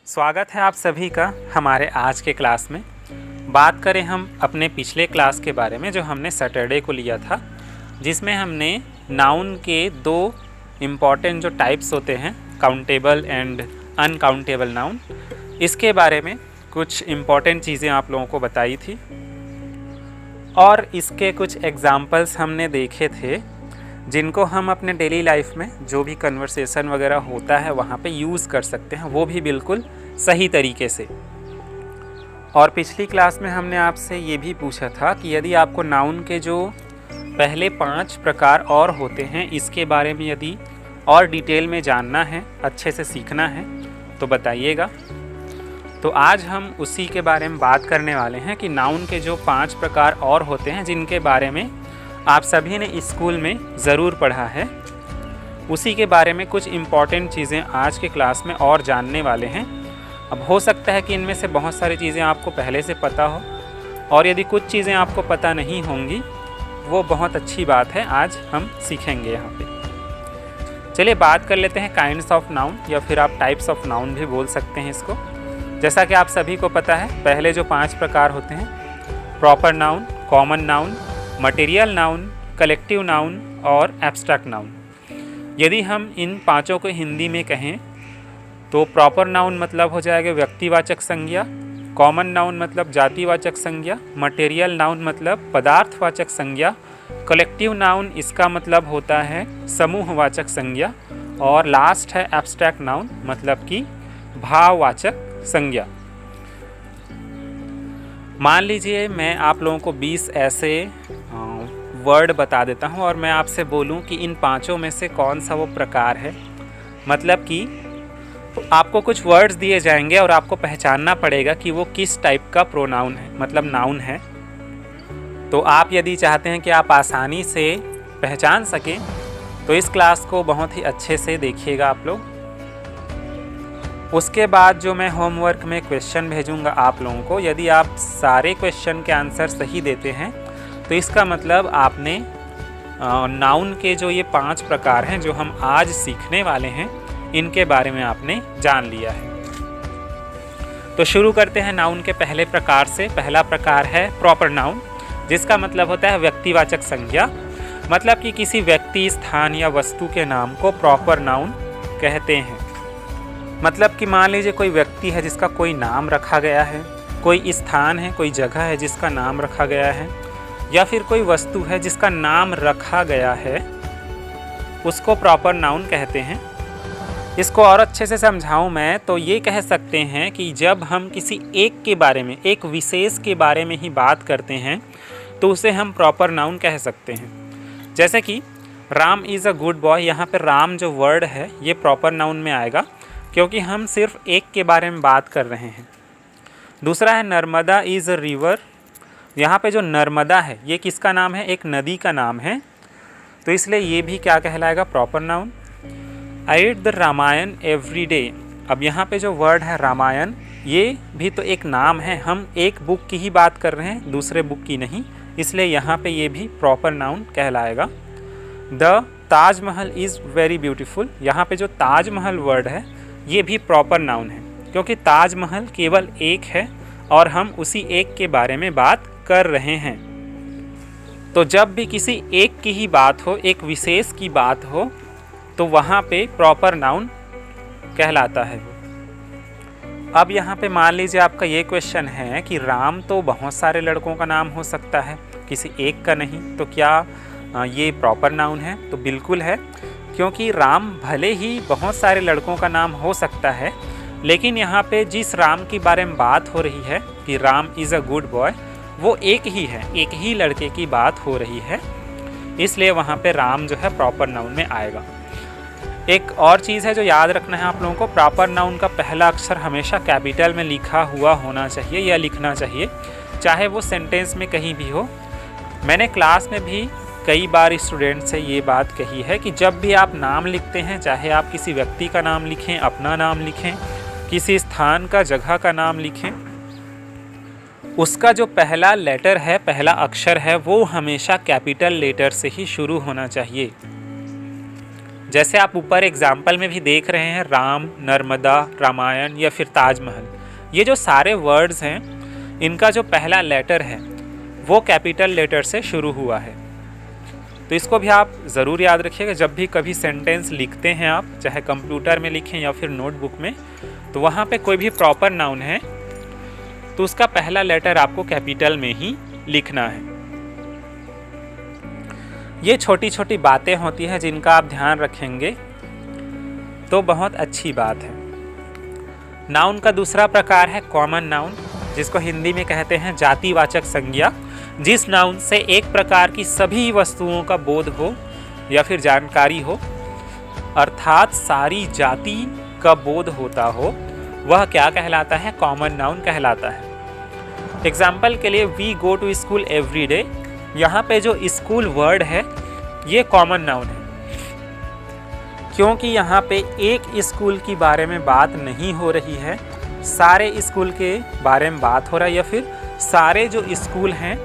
स्वागत है आप सभी का हमारे आज के क्लास में। बात करें हम अपने पिछले क्लास के बारे में जो हमने सैटरडे को लिया था, जिसमें हमने नाउन के दो इम्पॉर्टेंट जो टाइप्स होते हैं, काउंटेबल एंड अनकाउंटेबल नाउन, इसके बारे में कुछ इम्पॉर्टेंट चीज़ें आप लोगों को बताई थी और इसके कुछ एग्जाम्पल्स हमने देखे थे जिनको हम अपने डेली लाइफ में जो भी कन्वर्सेशन वगैरह होता है वहाँ पे यूज़ कर सकते हैं, वो भी बिल्कुल सही तरीके से। और पिछली क्लास में हमने आपसे ये भी पूछा था कि यदि आपको नाउन के जो पहले 5 प्रकार और होते हैं इसके बारे में यदि और डिटेल में जानना है, अच्छे से सीखना है तो बताइएगा। तो आज हम उसी के बारे में बात करने वाले हैं कि नाउन के जो 5 प्रकार और होते हैं जिनके बारे में आप सभी ने स्कूल में ज़रूर पढ़ा है, उसी के बारे में कुछ इम्पॉर्टेंट चीज़ें आज के क्लास में और जानने वाले हैं। अब हो सकता है कि इनमें से बहुत सारी चीज़ें आपको पहले से पता हो और यदि कुछ चीज़ें आपको पता नहीं होंगी वो बहुत अच्छी बात है, आज हम सीखेंगे यहाँ पे। चलिए बात कर लेते हैं काइंड्स ऑफ नाउन, या फिर आप टाइप्स ऑफ नाउन भी बोल सकते हैं इसको। जैसा कि आप सभी को पता है, पहले जो 5 प्रकार होते हैं, proper noun, common noun, material noun, collective noun और एब्स्ट्रैक्ट नाउन। यदि हम इन पांचों को हिंदी में कहें तो प्रॉपर नाउन मतलब हो जाएगा व्यक्तिवाचक संज्ञा, कॉमन नाउन मतलब जातिवाचक संज्ञा, मटेरियल नाउन मतलब पदार्थवाचक संज्ञा, कलेक्टिव नाउन इसका मतलब होता है समूहवाचक संज्ञा, और लास्ट है एब्स्ट्रैक्ट नाउन मतलब कि भाववाचक संज्ञा। मान लीजिए मैं आप लोगों को 20 ऐसे वर्ड बता देता हूं और मैं आपसे बोलूं कि इन पांचों में से कौन सा वो प्रकार है। मतलब कि आपको कुछ वर्ड्स दिए जाएंगे और आपको पहचानना पड़ेगा कि वो किस टाइप का प्रोनाउन है, मतलब नाउन है। तो आप यदि चाहते हैं कि आप आसानी से पहचान सकें तो इस क्लास को बहुत ही अच्छे से देखिएगा आप लोग। उसके बाद जो मैं होमवर्क में क्वेश्चन भेजूंगा आप लोगों को, यदि आप सारे क्वेश्चन के आंसर सही देते हैं तो इसका मतलब आपने नाउन के जो ये 5 प्रकार हैं जो हम आज सीखने वाले हैं, इनके बारे में आपने जान लिया है। तो शुरू करते हैं नाउन के पहले प्रकार से। पहला प्रकार है प्रॉपर नाउन, जिसका मतलब होता है व्यक्तिवाचक संज्ञा। मतलब कि किसी व्यक्ति, स्थान या वस्तु के नाम को प्रॉपर नाउन कहते हैं। मतलब कि मान लीजिए कोई व्यक्ति है जिसका कोई नाम रखा गया है, कोई स्थान है, कोई जगह है जिसका नाम रखा गया है, या फिर कोई वस्तु है जिसका नाम रखा गया है, उसको प्रॉपर नाउन कहते हैं। इसको और अच्छे से समझाऊं मैं तो ये कह सकते हैं कि जब हम किसी एक के बारे में, एक विशेष के बारे में ही बात करते हैं तो उसे हम प्रॉपर नाउन कह सकते हैं। जैसे कि Ram is a good boy, यहाँ पर राम जो वर्ड है ये प्रॉपर नाउन में आएगा क्योंकि हम सिर्फ एक के बारे में बात कर रहे हैं। दूसरा है नर्मदा इज़ अ रिवर, यहाँ पे जो नर्मदा है ये किसका नाम है? एक नदी का नाम है, तो इसलिए ये भी क्या कहलाएगा? Proper noun. I read the Ramayana every day, अब यहाँ पे जो वर्ड है रामायण ये भी तो एक नाम है, हम एक बुक की ही बात कर रहे हैं, दूसरे बुक की नहीं, इसलिए यहाँ पे ये भी प्रॉपर नाउन कहलाएगा। The Taj Mahal is very beautiful, यहाँ पे जो ताजमहल वर्ड है ये भी प्रॉपर नाउन है क्योंकि ताजमहल केवल एक है और हम उसी एक के बारे में बात कर रहे हैं। तो जब भी किसी एक की ही बात हो, एक विशेष की बात हो, तो वहाँ पे प्रॉपर नाउन कहलाता है। अब यहाँ पे मान लीजिए आपका ये क्वेश्चन है कि राम तो बहुत सारे लड़कों का नाम हो सकता है, किसी एक का नहीं, तो क्या ये प्रॉपर नाउन है? तो बिल्कुल है, क्योंकि राम भले ही बहुत सारे लड़कों का नाम हो सकता है, लेकिन यहाँ पे जिस राम के बारे में बात हो रही है कि Ram is a good boy, वो एक ही है, एक ही लड़के की बात हो रही है, इसलिए वहाँ पे राम जो है प्रॉपर नाउन में आएगा। एक और चीज़ है जो याद रखना है आप लोगों को, प्रॉपर नाउन का पहला अक्षर हमेशा कैपिटल में लिखा हुआ होना चाहिए या लिखना चाहिए, चाहे वो सेंटेंस में कहीं भी हो। मैंने क्लास में भी कई बार स्टूडेंट से ये बात कही है कि जब भी आप नाम लिखते हैं, चाहे आप किसी व्यक्ति का नाम लिखें, अपना नाम लिखें, किसी स्थान का, जगह का नाम लिखें, उसका जो पहला लेटर है, पहला अक्षर है, वो हमेशा कैपिटल लेटर से ही शुरू होना चाहिए। जैसे आप ऊपर एग्जाम्पल में भी देख रहे हैं, राम, नर्मदा, रामायण या फिर ताजमहल, ये जो सारे वर्ड्स हैं इनका जो पहला लेटर है वो कैपिटल लेटर से शुरू हुआ है। तो इसको भी आप ज़रूर याद रखिएगा। जब भी कभी सेंटेंस लिखते हैं आप, चाहे कंप्यूटर में लिखें या फिर नोटबुक में, तो वहाँ पे कोई भी प्रॉपर नाउन है तो उसका पहला लेटर आपको कैपिटल में ही लिखना है। ये छोटी छोटी बातें होती हैं जिनका आप ध्यान रखेंगे तो बहुत अच्छी बात है। नाउन का दूसरा प्रकार है कॉमन नाउन, जिसको हिंदी में कहते हैं जातिवाचक संज्ञा। जिस नाउन से एक प्रकार की सभी वस्तुओं का बोध हो या फिर जानकारी हो, अर्थात सारी जाति का बोध होता हो, वह क्या कहलाता है? कॉमन नाउन कहलाता है। एग्जाम्पल के लिए, we go to school every day, यहाँ पे जो स्कूल वर्ड है ये कॉमन नाउन है, क्योंकि यहाँ पे एक स्कूल की बारे में बात नहीं हो रही है, सारे स्कूल के बारे में बात हो रहा है, या फिर सारे जो स्कूल हैं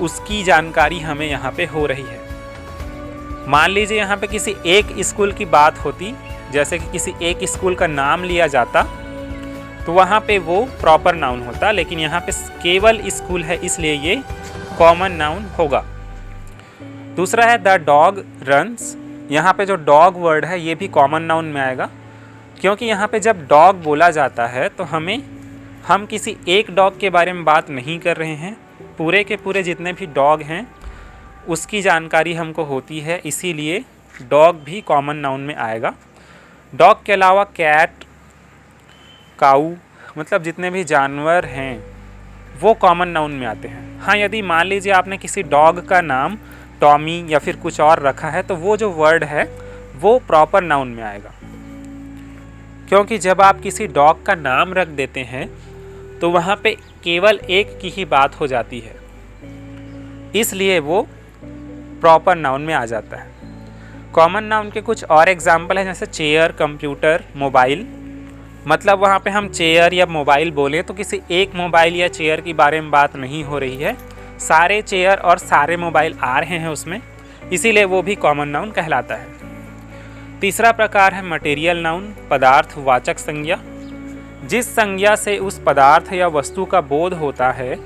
उसकी जानकारी हमें यहाँ पे हो रही है। मान लीजिए यहाँ पे किसी एक स्कूल की बात होती, जैसे कि किसी एक स्कूल का नाम लिया जाता, तो वहाँ पे वो प्रॉपर नाउन होता, लेकिन यहाँ पे केवल स्कूल है इसलिए ये कॉमन नाउन होगा। दूसरा है द डॉग रन्स, यहाँ पे जो डॉग वर्ड है ये भी कॉमन नाउन में आएगा, क्योंकि यहाँ पे जब डॉग बोला जाता है तो हम किसी एक डॉग के बारे में बात नहीं कर रहे हैं, पूरे के पूरे जितने भी डॉग हैं उसकी जानकारी हमको होती है, इसीलिए डॉग भी कॉमन नाउन में आएगा। डॉग के अलावा कैट, काऊ, मतलब जितने भी जानवर हैं वो कॉमन नाउन में आते हैं। हाँ, यदि मान लीजिए आपने किसी डॉग का नाम टॉमी या फिर कुछ और रखा है तो वो जो वर्ड है वो प्रॉपर नाउन में आएगा, क्योंकि जब आप किसी डॉग का नाम रख देते हैं तो वहाँ पे केवल एक की ही बात हो जाती है, इसलिए वो प्रॉपर नाउन में आ जाता है। कॉमन नाउन के कुछ और एग्जाम्पल हैं, जैसे चेयर, कंप्यूटर, मोबाइल। मतलब वहाँ पे हम चेयर या मोबाइल बोलें तो किसी एक मोबाइल या चेयर के बारे में बात नहीं हो रही है, सारे चेयर और सारे मोबाइल आ रहे हैं उसमें, इसीलिए वो भी कॉमन नाउन कहलाता है। तीसरा प्रकार है मटेरियल नाउन, पदार्थवाचक संज्ञा। जिस संज्ञा से उस पदार्थ या वस्तु का बोध होता है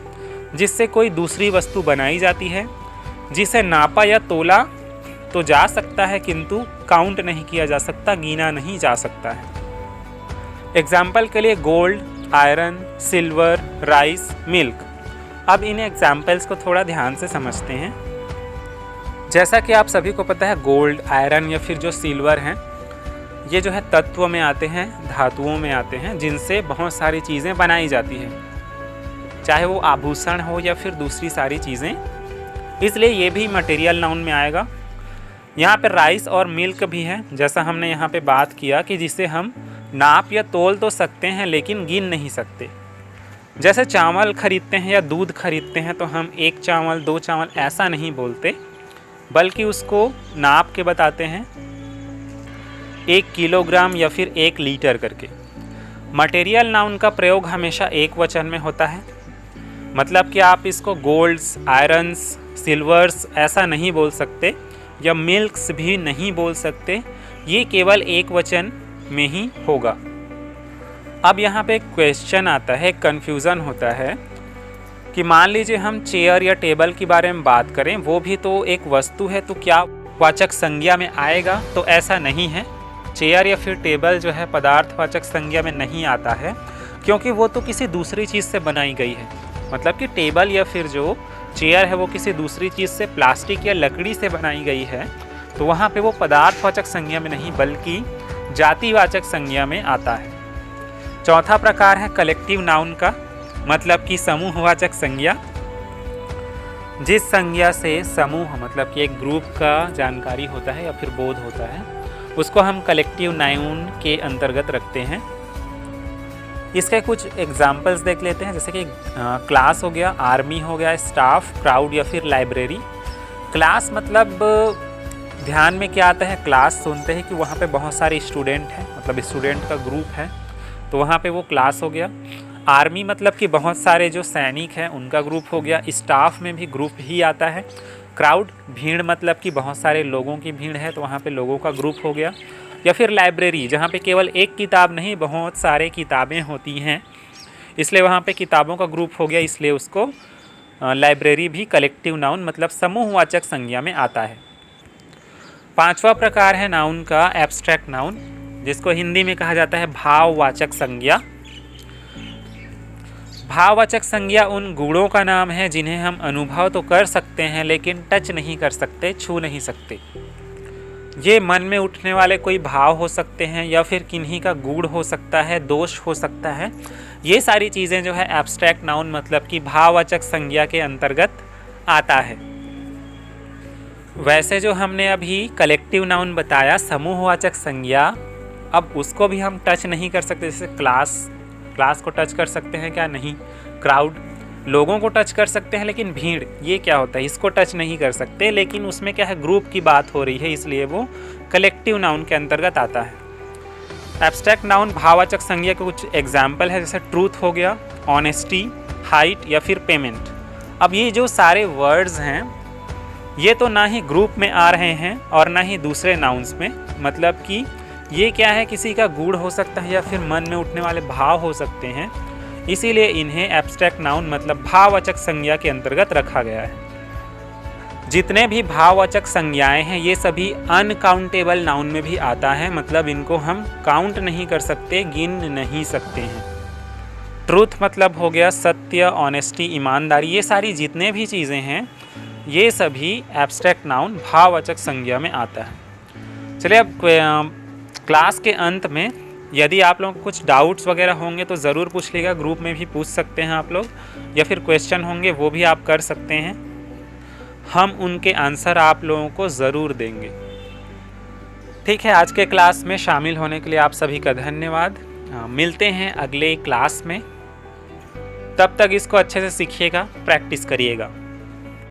जिससे कोई दूसरी वस्तु बनाई जाती है, जिसे नापा या तोला तो जा सकता है किंतु काउंट नहीं किया जा सकता, गिना नहीं जा सकता है। एग्जाम्पल के लिए gold, iron, silver, rice, milk. अब इन एग्जाम्पल्स को थोड़ा ध्यान से समझते हैं। जैसा कि आप सभी को पता है, गोल्ड, आयरन या फिर जो सिल्वर हैं, ये जो है तत्व में आते हैं, धातुओं में आते हैं, जिनसे बहुत सारी चीज़ें बनाई जाती हैं, चाहे वो आभूषण हो या फिर दूसरी सारी चीज़ें, इसलिए ये भी मटेरियल नाउन में आएगा। यहाँ पे राइस और मिल्क भी है, जैसा हमने यहाँ पे बात किया कि जिसे हम नाप या तोल तो सकते हैं लेकिन गिन नहीं सकते। जैसे चावल खरीदते हैं या दूध खरीदते हैं तो हम एक चावल, दो चावल ऐसा नहीं बोलते, बल्कि उसको नाप के बताते हैं, 1 किलोग्राम या फिर 1 लीटर करके। मटेरियल नाउन का प्रयोग हमेशा एक वचन में होता है, मतलब कि आप इसको गोल्ड्स, आयरन्स, सिल्वर्स ऐसा नहीं बोल सकते, या मिल्क्स भी नहीं बोल सकते, ये केवल एक वचन में ही होगा। अब यहाँ पे एक क्वेश्चन आता है, कन्फ्यूज़न होता है कि मान लीजिए हम चेयर या टेबल के बारे में बात करें, वो भी तो एक वस्तु है, तो क्या वाचक संज्ञा में आएगा? तो ऐसा नहीं है। चेयर या फिर टेबल जो है पदार्थवाचक संज्ञा में नहीं आता है, क्योंकि वो तो किसी दूसरी चीज़ से बनाई गई है। मतलब कि टेबल या फिर जो चेयर है वो किसी दूसरी चीज़ से, प्लास्टिक या लकड़ी से बनाई गई है, तो वहाँ पे वो पदार्थवाचक संज्ञा में नहीं बल्कि जातिवाचक संज्ञा में आता है। चौथा प्रकार है कलेक्टिव नाउन का, मतलब कि समूहवाचक संज्ञा। जिस संज्ञा से समूह, मतलब कि एक ग्रुप का जानकारी होता है या फिर बोध होता है, उसको हम कलेक्टिव नाउन के अंतर्गत रखते हैं। इसके कुछ एग्जाम्पल्स देख लेते हैं, जैसे कि क्लास हो गया, आर्मी हो गया, स्टाफ, क्राउड या फिर लाइब्रेरी। क्लास मतलब ध्यान में क्या आता है, क्लास सुनते हैं कि वहाँ पे बहुत सारे स्टूडेंट हैं, मतलब स्टूडेंट का ग्रुप है, तो वहाँ पे वो क्लास हो गया। आर्मी मतलब कि बहुत सारे जो सैनिक हैं उनका ग्रुप हो गया। स्टाफ में भी ग्रुप ही आता है, क्राउड, भीड़ मतलब कि बहुत सारे लोगों की भीड़ है तो वहाँ पे लोगों का ग्रुप हो गया। या फिर लाइब्रेरी, जहाँ पे केवल एक किताब नहीं बहुत सारे किताबें होती हैं, इसलिए वहाँ पे किताबों का ग्रुप हो गया, इसलिए उसको लाइब्रेरी भी कलेक्टिव नाउन मतलब समूहवाचक संज्ञा में आता है। पांचवा प्रकार है नाउन का एब्स्ट्रैक्ट नाउन, जिसको हिंदी में कहा जाता है भाववाचक संज्ञा। भाववाचक संज्ञा उन गुणों का नाम है जिन्हें हम अनुभव तो कर सकते हैं लेकिन टच नहीं कर सकते, छू नहीं सकते। ये मन में उठने वाले कोई भाव हो सकते हैं या फिर किन्हीं का गुण हो सकता है, दोष हो सकता है। ये सारी चीज़ें जो है एब्स्ट्रैक्ट नाउन मतलब कि भाववाचक संज्ञा के अंतर्गत आता है। वैसे जो हमने अभी कलेक्टिव नाउन बताया समूहवाचक संज्ञा, अब उसको भी हम टच नहीं कर सकते। जैसे क्लास को टच कर सकते हैं क्या? नहीं। क्राउड, लोगों को टच कर सकते हैं लेकिन भीड़, ये क्या होता है? इसको टच नहीं कर सकते, लेकिन उसमें क्या है, ग्रुप की बात हो रही है, इसलिए वो कलेक्टिव नाउन के अंतर्गत आता है। एब्स्ट्रैक्ट नाउन भाववाचक संज्ञा के कुछ एग्जाम्पल है, जैसे ट्रूथ हो गया, ऑनेस्टी, हाइट या फिर पेमेंट। अब ये जो सारे वर्ड्स हैं ये तो ना ही ग्रुप में आ रहे हैं और ना ही दूसरे नाउन्स में, मतलब कि ये क्या है, किसी का गुण हो सकता है या फिर मन में उठने वाले भाव हो सकते हैं, इसीलिए इन्हें एब्स्ट्रैक्ट नाउन मतलब भाववाचक संज्ञा के अंतर्गत रखा गया है। जितने भी भाववाचक संज्ञाएं हैं ये सभी अनकाउंटेबल नाउन में भी आता है, मतलब इनको हम काउंट नहीं कर सकते, गिन नहीं सकते हैं। ट्रूथ मतलब हो गया सत्य, ऑनेस्टी, ईमानदारी, ये सारी जितने भी चीज़ें हैं ये सभी एब्स्ट्रैक्ट नाउन भाववाचक संज्ञा में आता है। चलिए अब क्लास के अंत में यदि आप लोगों को कुछ डाउट्स वगैरह होंगे तो ज़रूर पूछ लीजिएगा, ग्रुप में भी पूछ सकते हैं आप लोग, या फिर क्वेश्चन होंगे वो भी आप कर सकते हैं, हम उनके आंसर आप लोगों को ज़रूर देंगे। ठीक है, आज के क्लास में शामिल होने के लिए आप सभी का धन्यवाद। मिलते हैं अगले क्लास में, तब तक इसको अच्छे से सीखिएगा, प्रैक्टिस करिएगा।